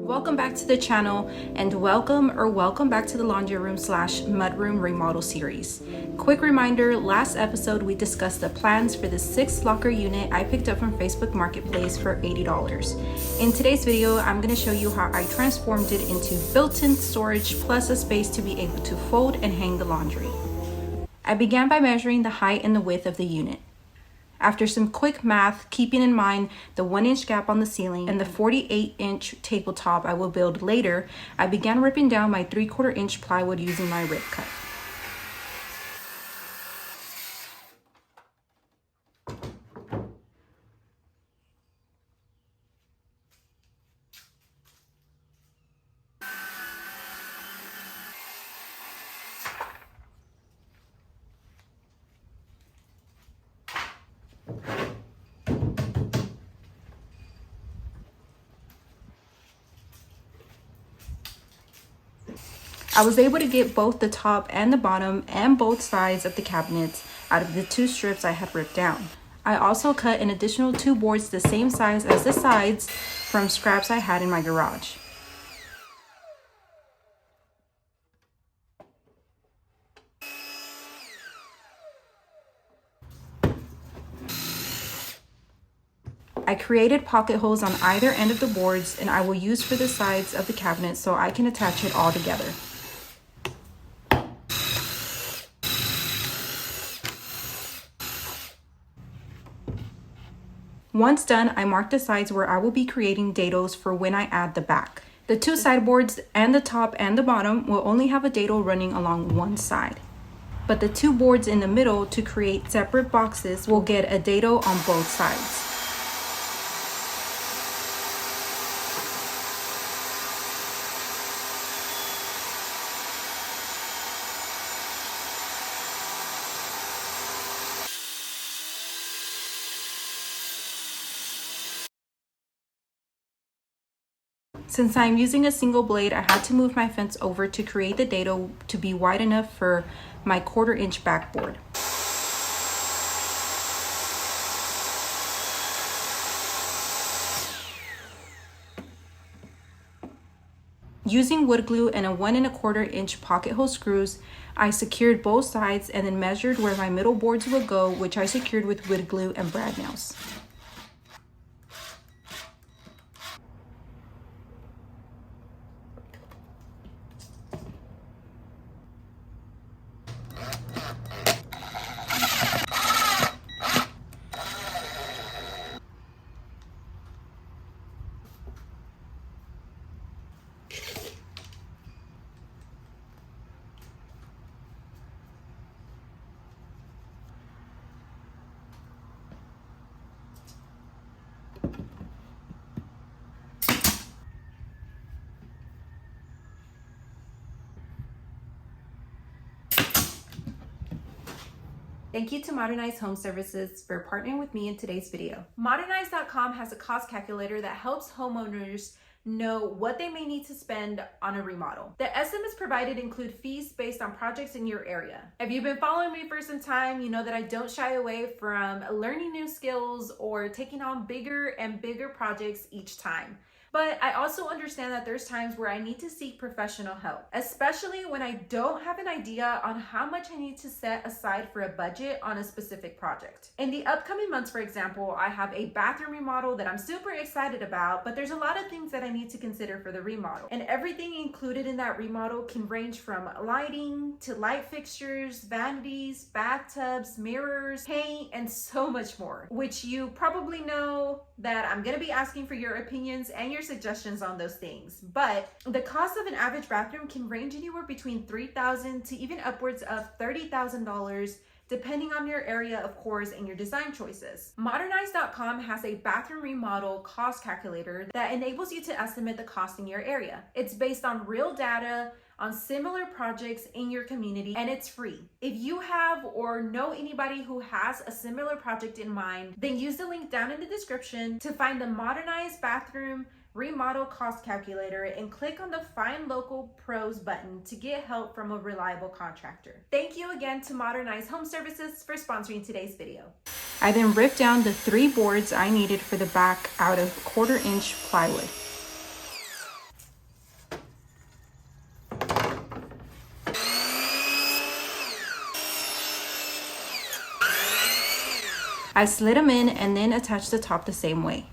Welcome back to the channel and welcome back to the laundry room / mudroom remodel series. Quick reminder, last episode we discussed the plans for the 6 locker unit I picked up from Facebook Marketplace for $80. In today's video, I'm going to show you how I transformed it into built-in storage plus a space to be able to fold and hang the laundry. I began by measuring the height and the width of the unit. After some quick math, keeping in mind the 1-inch gap on the ceiling and the 48-inch tabletop I will build later, I began ripping down my 3/4 inch plywood using my rip cut. I was able to get both the top and the bottom and both sides of the cabinets out of the 2 strips I had ripped down. I also cut an additional 2 boards the same size as the sides from scraps I had in my garage. I created pocket holes on either end of the boards, and I will use for the sides of the cabinet so I can attach it all together. Once done, I marked the sides where I will be creating dados for when I add the back. The 2 sideboards and the top and the bottom will only have a dado running along one side. But the 2 boards in the middle to create separate boxes will get a dado on both sides. Since I'm using a single blade, I had to move my fence over to create the dado to be wide enough for my 1/4 inch backboard. Using wood glue and a 1 1/4 inch pocket hole screws, I secured both sides and then measured where my middle boards would go, which I secured with wood glue and brad nails. Thank you to Modernize Home Services for partnering with me in today's video. Modernize.com has a cost calculator that helps homeowners know what they may need to spend on a remodel. The estimates provided include fees based on projects in your area. If you've been following me for some time, you know that I don't shy away from learning new skills or taking on bigger and bigger projects each time. But I also understand that there's times where I need to seek professional help, especially when I don't have an idea on how much I need to set aside for a budget on a specific project. In the upcoming months, for example, I have a bathroom remodel that I'm super excited about, but there's a lot of things that I need to consider for the remodel. And everything included in that remodel can range from lighting to light fixtures, vanities, bathtubs, mirrors, paint, and so much more, which you probably know that I'm gonna be asking for your opinions and your suggestions on those things. But the cost of an average bathroom can range anywhere between $3,000 to even upwards of $30,000, depending on your area, of course, and your design choices. Modernize.com has a bathroom remodel cost calculator that enables you to estimate the cost in your area. It's based on real data on similar projects in your community, and it's free. If you have or know anybody who has a similar project in mind, then use the link down in the description to find the Modernize bathroom remodel cost calculator and click on the Find Local Pros button to get help from a reliable contractor. Thank you again to Modernize Home Services for sponsoring today's video. I then ripped down the 3 boards I needed for the back out of 1/4 inch plywood. I slid them in and then attached the top the same way.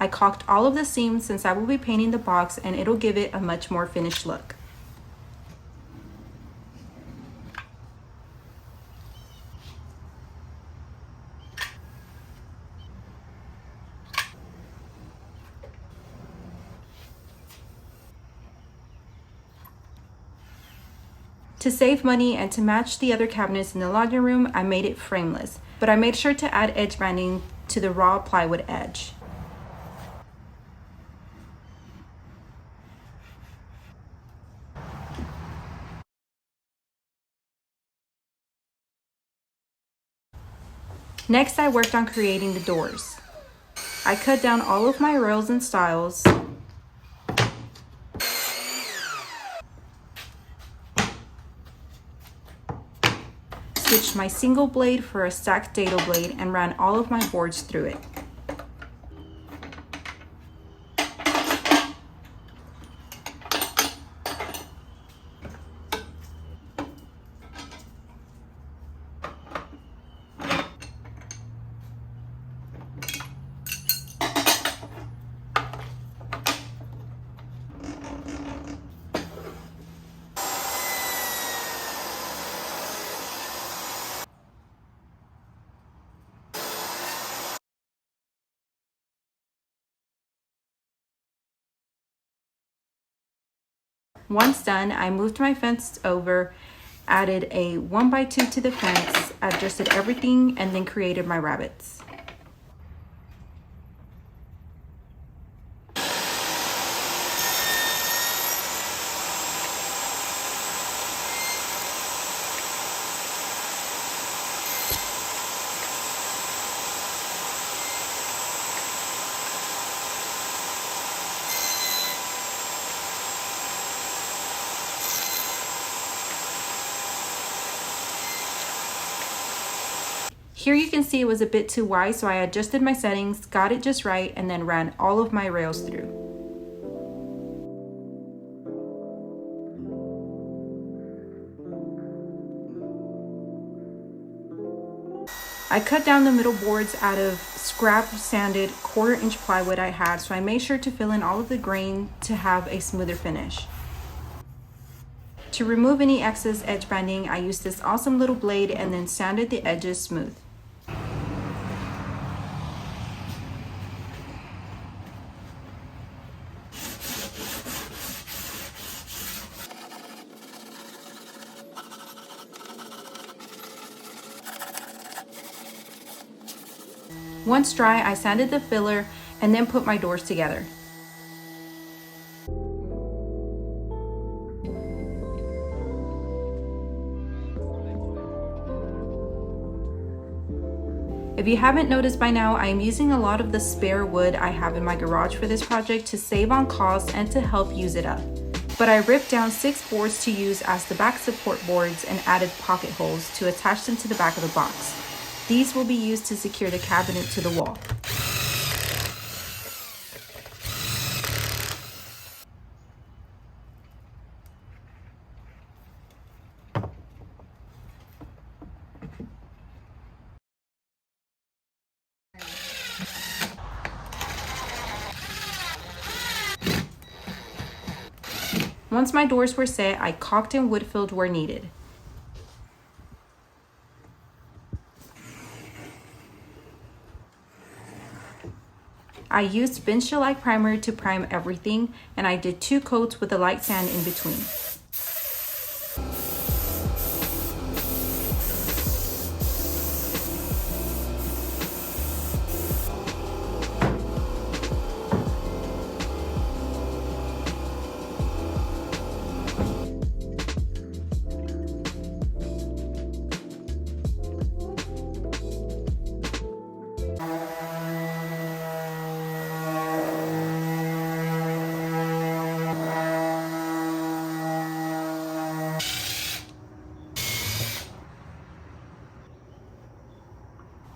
I caulked all of the seams since I will be painting the box and it'll give it a much more finished look. To save money and to match the other cabinets in the laundry room, I made it frameless, but I made sure to add edge banding to the raw plywood edge. Next, I worked on creating the doors. I cut down all of my rails and stiles, switched my single blade for a stacked dado blade, and ran all of my boards through it. Once done, I moved my fence over, added a 1x2 to the fence, adjusted everything, and then created my rabbits. Here you can see it was a bit too wide, so I adjusted my settings, got it just right, and then ran all of my rails through. I cut down the middle boards out of scrap sanded 1/4-inch plywood I had, so I made sure to fill in all of the grain to have a smoother finish. To remove any excess edge banding, I used this awesome little blade and then sanded the edges smooth. Once dry, I sanded the filler and then put my doors together. If you haven't noticed by now, I am using a lot of the spare wood I have in my garage for this project to save on costs and to help use it up. But I ripped down 6 boards to use as the back support boards and added pocket holes to attach them to the back of the box. These will be used to secure the cabinet to the wall. Once my doors were set, I caulked and wood filled where needed. I used bench shellac primer to prime everything, and I did 2 coats with a light sand in between.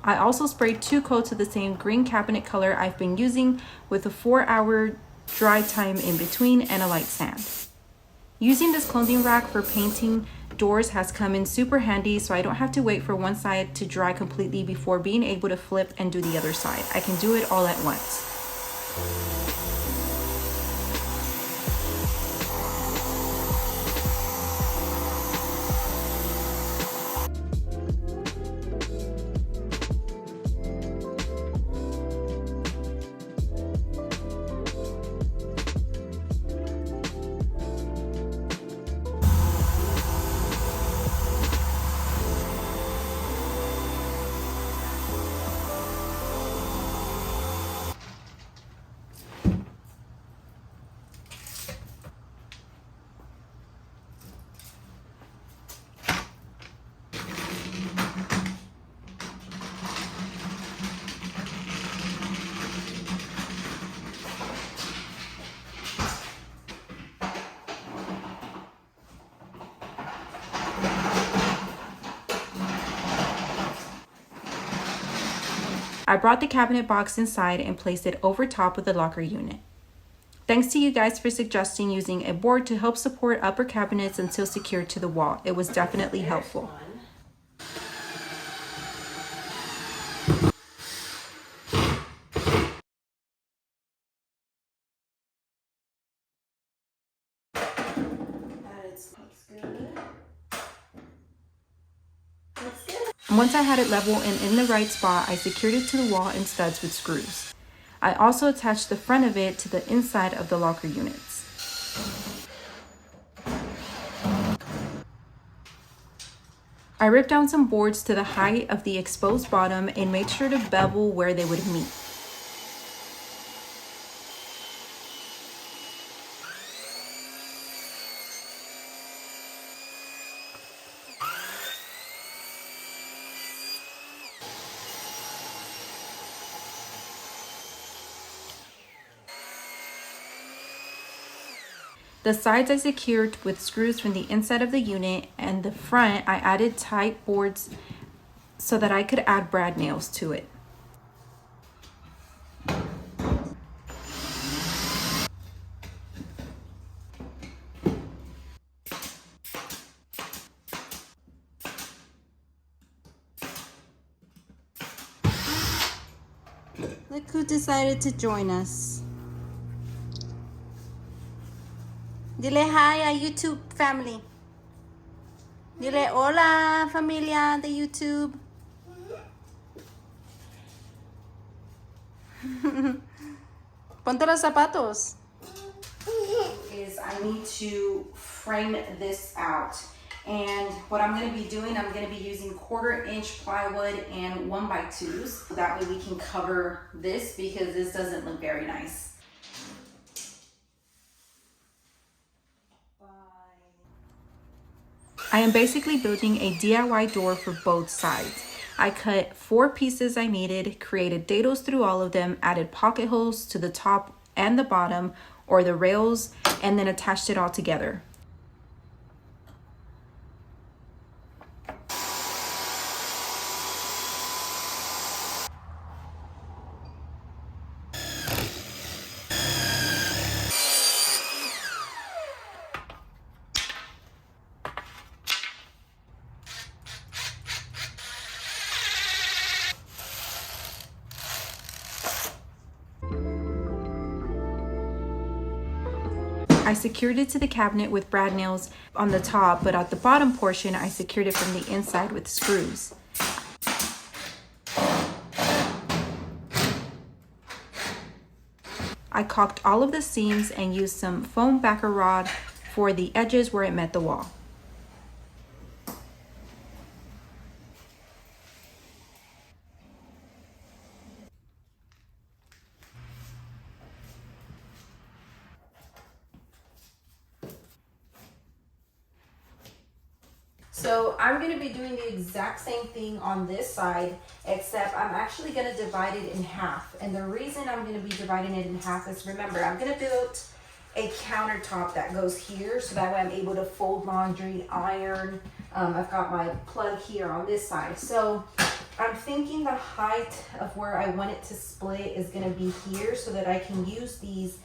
I also sprayed 2 coats of the same green cabinet color I've been using with a 4-hour dry time in between and a light sand. Using this clothing rack for painting doors has come in super handy, so I don't have to wait for one side to dry completely before being able to flip and do the other side. I can do it all at once. I brought the cabinet box inside and placed it over top of the locker unit. Thanks to you guys for suggesting using a board to help support upper cabinets until secured to the wall. It was definitely helpful. Once I had it level and in the right spot, I secured it to the wall and studs with screws. I also attached the front of it to the inside of the locker units. I ripped down some boards to the height of the exposed bottom and made sure to bevel where they would meet. The sides I secured with screws from the inside of the unit, and the front I added tight boards so that I could add brad nails to it. Look who decided to join us. Dile hi, YouTube family. Dile hola, familia de YouTube. Ponte los zapatos. Is I need to frame this out. And what I'm going to be doing, I'm going to be using 1/4-inch plywood and 1x2s. That way we can cover this because this doesn't look very nice. I am basically building a DIY door for both sides. I cut 4 pieces I needed, created dados through all of them, added pocket holes to the top and the bottom or the rails, and then attached it all together. I secured it to the cabinet with brad nails on the top, but at the bottom portion, I secured it from the inside with screws. I caulked all of the seams and used some foam backer rod for the edges where it met the wall. So I'm going to be doing the exact same thing on this side, except I'm actually going to divide it in half. And the reason I'm going to be dividing it in half is, remember, I'm going to build a countertop that goes here, so that way I'm able to fold laundry, iron. I've got my plug here on this side. So I'm thinking the height of where I want it to split is gonna be here so that I can use these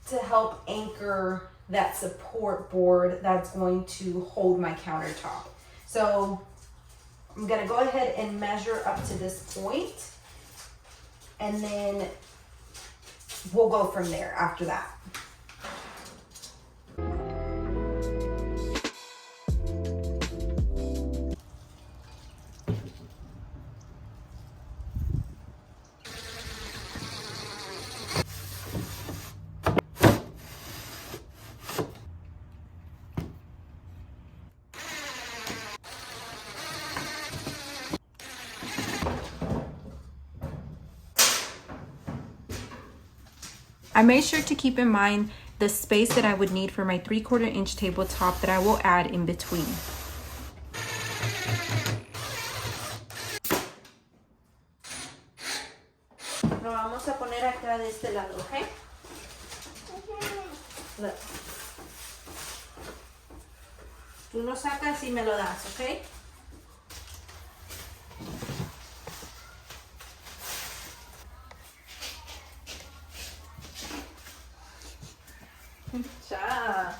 to help anchor that support board that's going to hold my countertop. So I'm gonna go ahead and measure up to this point, and then we'll go from there after that. I made sure to keep in mind the space that I would need for my 3/4 inch tabletop that I will add in between. Lo vamos a poner acá de este lado, okay? Look. Tú lo sacas y me lo das, okay? Ya.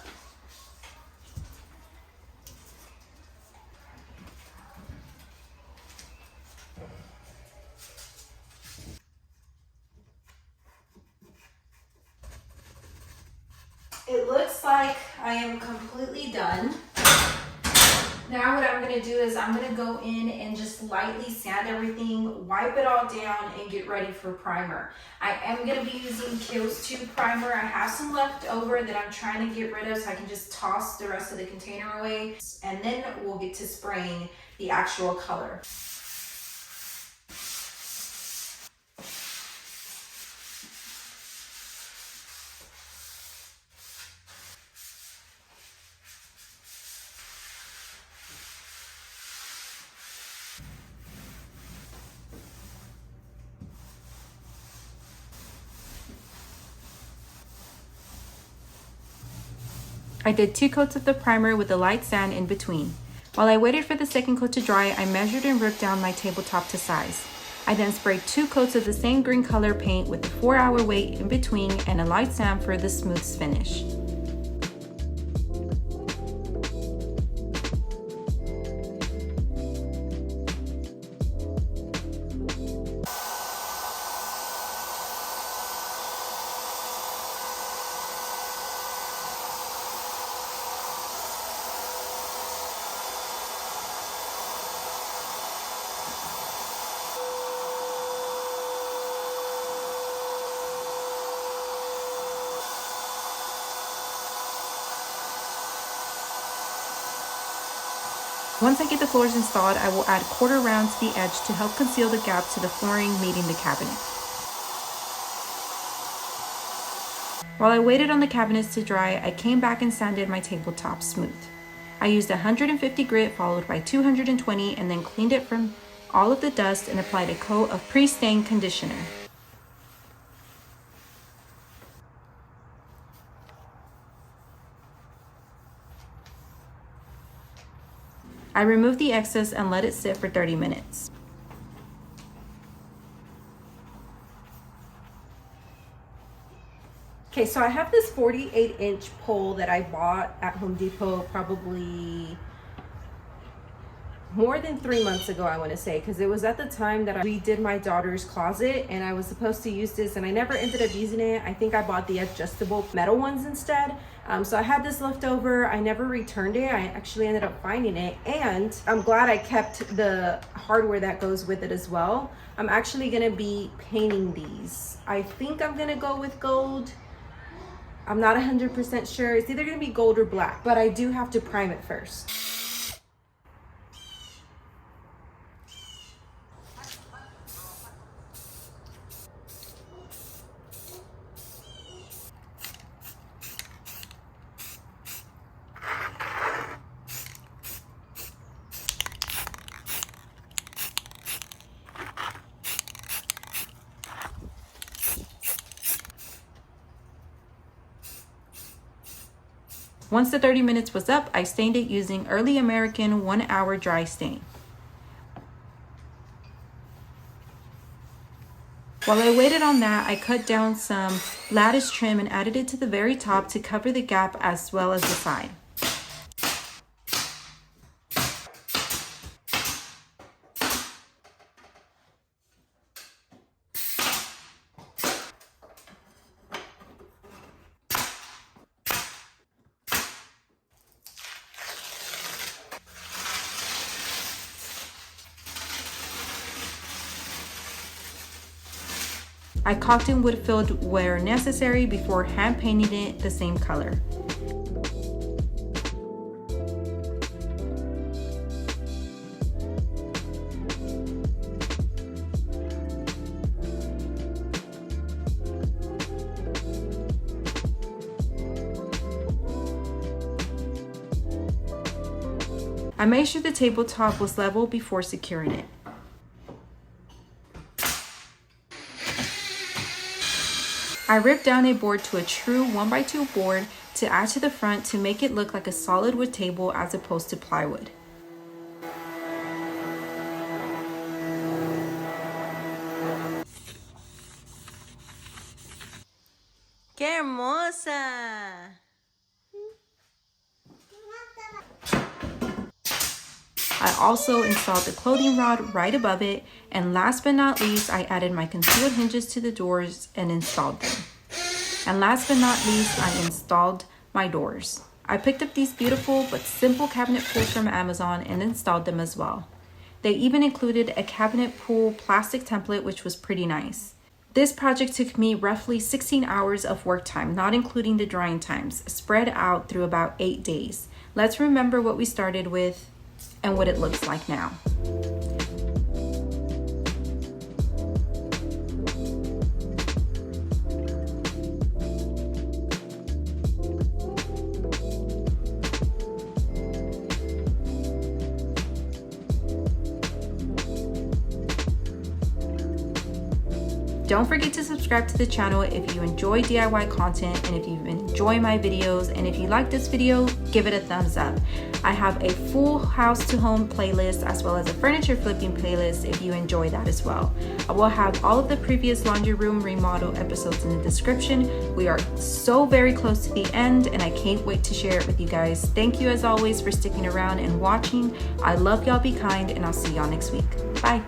It looks like I am completely done. Now what I'm going to do is I'm going to go in and just lightly sand everything, wipe it all down, and get ready for primer. I am going to be using Kiehl's 2 primer. I have some left over that I'm trying to get rid of so I can just toss the rest of the container away. And then we'll get to spraying the actual color. I did 2 coats of the primer with a light sand in between. While I waited for the second coat to dry, I measured and ripped down my tabletop to size. I then sprayed 2 coats of the same green color paint with a 4-hour wait in between and a light sand for the smooth finish. Once I get the floors installed, I will add quarter rounds to the edge to help conceal the gap to the flooring meeting the cabinet. While I waited on the cabinets to dry, I came back and sanded my tabletop smooth. I used 150 grit followed by 220 and then cleaned it from all of the dust and applied a coat of pre-stain conditioner. I removed the excess and let it sit for 30 minutes. Okay, so I have this 48-inch pole that I bought at Home Depot probably more than 3 months ago, I want to say, because it was at the time that I redid my daughter's closet and I was supposed to use this and I never ended up using it. I think I bought the adjustable metal ones instead. So I had this left over. I never returned it. I actually ended up finding it, and I'm glad I kept the hardware that goes with it as well. I'm actually gonna be painting these. I think I'm gonna go with gold. I'm not 100% sure. It's either gonna be gold or black, but I do have to prime it first. Once the 30 minutes was up, I stained it using Early American 1-hour dry stain. While I waited on that, I cut down some lattice trim and added it to the very top to cover the gap as well as the side. I caulked in wood filled where necessary before hand painting it the same color. I made sure the tabletop was level before securing it. I ripped down a board to a true 1x2 board to add to the front to make it look like a solid wood table as opposed to plywood. ¡Qué hermosa! I also installed the clothing rod right above it, and last but not least, I added my concealed hinges to the doors and installed them. And last but not least, I installed my doors. I picked up these beautiful but simple cabinet pulls from Amazon and installed them as well. They even included a cabinet pull plastic template, which was pretty nice. This project took me roughly 16 hours of work time, not including the drying times, spread out through about 8 days. Let's remember what we started with and what it looks like now. Don't forget to subscribe to the channel if you enjoy DIY content and if you enjoy my videos, and if you like this video, give it a thumbs up. I have a full house to home playlist as well as a furniture flipping playlist if you enjoy that as well. I will have all of the previous laundry room remodel episodes in the description. We are so very close to the end and I can't wait to share it with you guys. Thank you as always for sticking around and watching. I love y'all, be kind, and I'll see y'all next week. Bye.